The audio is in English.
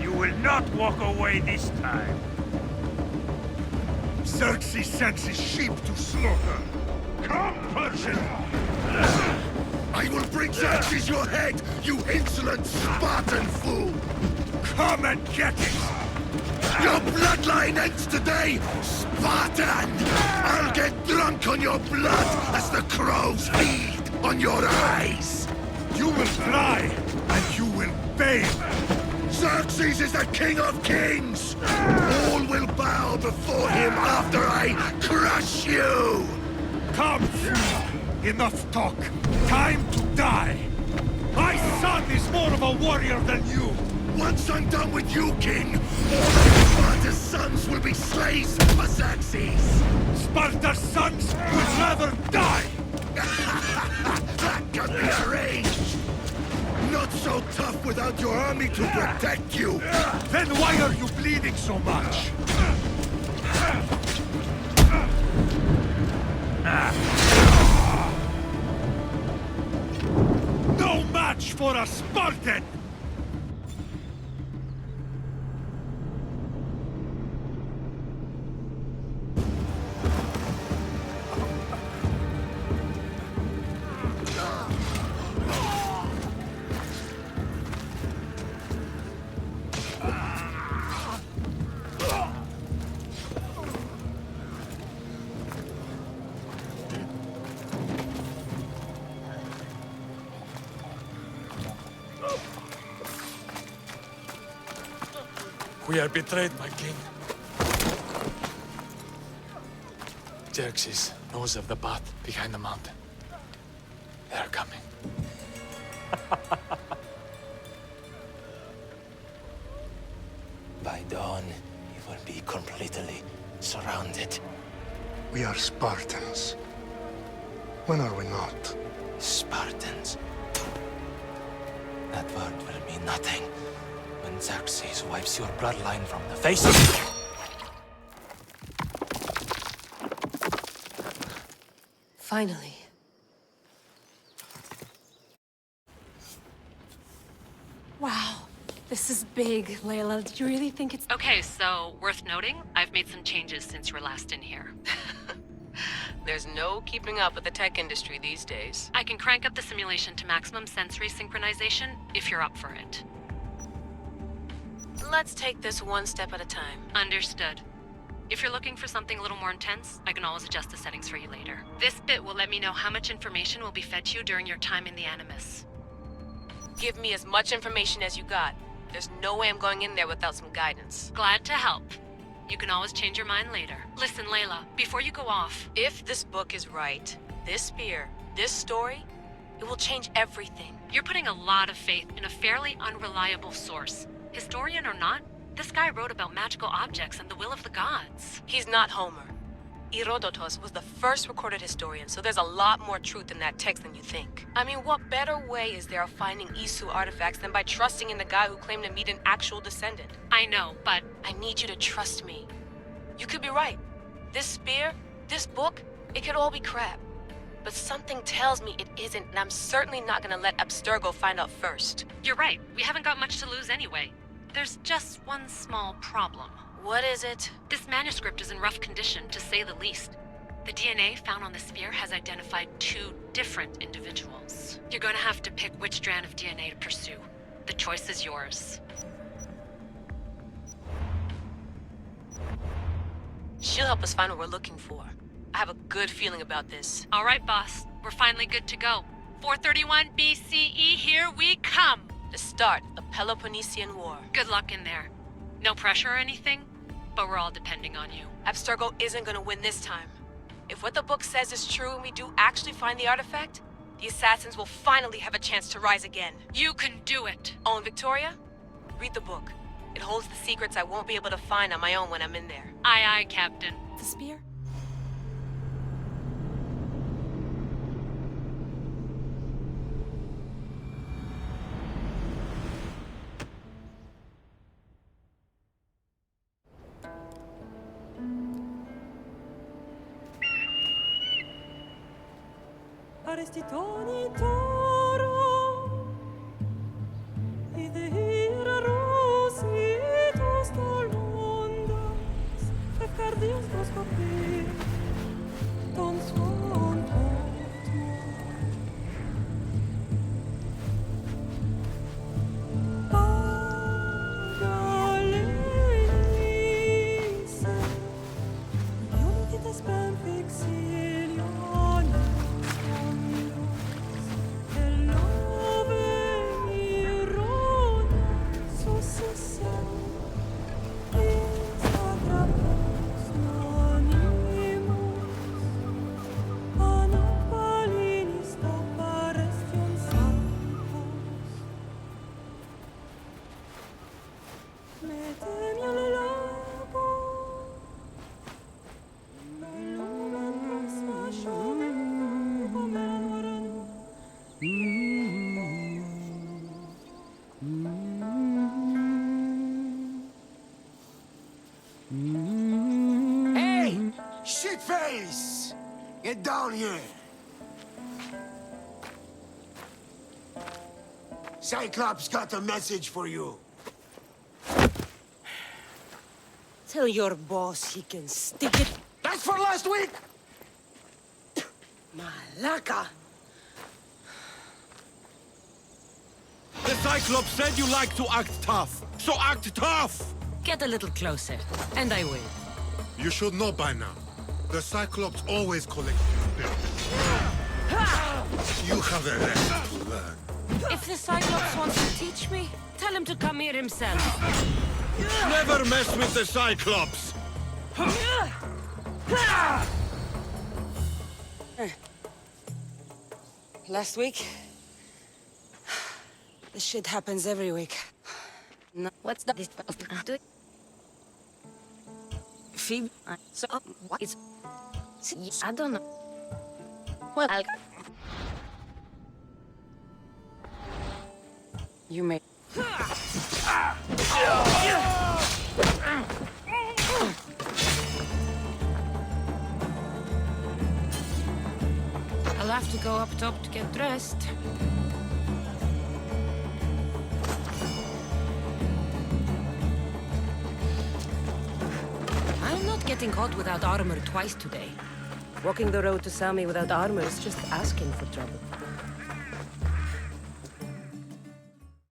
You will not walk away this time. Xerxes sends his sheep to slaughter. Come, Persian! I will bring Xerxes your head, you insolent Spartan fool! Come and get it! Your bloodline ends today, Spartan! I'll get drunk on your blood as the crows feed on your eyes! You will cry, and you will pay! Xerxes is the king of kings! All will bow before him after I crush you! Come, fool! Enough talk! Time to die! My son is more of a warrior than you! Once I'm done with you, king, all of Sparta's sons will be slaves for Xerxes! Sparta's sons would rather die! That can be arranged! Not so tough without your army to protect you! Then why are you bleeding so much? No match for a Spartan! We are betrayed, my king. Xerxes knows of the path behind the mountain. They are coming. By dawn, you will be completely surrounded. We are Spartans. When are we not? Spartans. That word will mean nothing when Xerxes wipes your bloodline from the face of... Finally. Wow. This is big, Layla. Did you really think it's... Okay, so worth noting, I've made some changes since you were last in here. There's no keeping up with the tech industry these days. I can crank up the simulation to maximum sensory synchronization if you're up for it. Let's take this one step at a time. Understood. If you're looking for something a little more intense, I can always adjust the settings for you later. This bit will let me know how much information will be fed to you during your time in the Animus. Give me as much information as you got. There's no way I'm going in there without some guidance. Glad to help. You can always change your mind later. Listen, Layla, before you go off... If this book is right, this spear, this story, it will change everything. You're putting a lot of faith in a fairly unreliable source. Historian or not, this guy wrote about magical objects and the will of the gods. He's not Homer. Herodotus was the first recorded historian, so there's a lot more truth in that text than you think. I mean, what better way is there of finding Isu artifacts than by trusting in the guy who claimed to meet an actual descendant? I know, but... I need you to trust me. You could be right. This spear, this book, it could all be crap. But something tells me it isn't, and I'm certainly not gonna let Abstergo find out first. You're right. We haven't got much to lose anyway. There's just one small problem. What is it? This manuscript is in rough condition, to say the least. The DNA found on the spear has identified 2 different individuals. You're going to have to pick which strand of DNA to pursue. The choice is yours. She'll help us find what we're looking for. I have a good feeling about this. All right, boss. We're finally good to go. 431 BCE, here we come! The start of the Peloponnesian War. Good luck in there. No pressure or anything, but we're all depending on you. Abstergo isn't gonna win this time. If what the book says is true and we do actually find the artifact, the assassins will finally have a chance to rise again. You can do it! Oh, and Victoria? Read the book. It holds the secrets I won't be able to find on my own when I'm in there. Aye, aye, Captain. The spear? Arrestitoni toro, i the hero Hey! Shitface! Get down here! Cyclops got a message for you. Tell your boss he can stick it. That's for last week! Malaka! The Cyclops said you like to act tough, so act tough! Get a little closer, and I will. You should know by now. The Cyclops always collect bills. You have a lesson to learn. If the Cyclops wants to teach me, tell him to come here himself. Never mess with the Cyclops! Last week? This shit happens every week. No, what's the... Phoebe? So, what is... I don't know. Well, you may... I'll have to go up top to get dressed. I'm not getting caught without armor twice today. Walking the road to Sami without armor is just asking for trouble.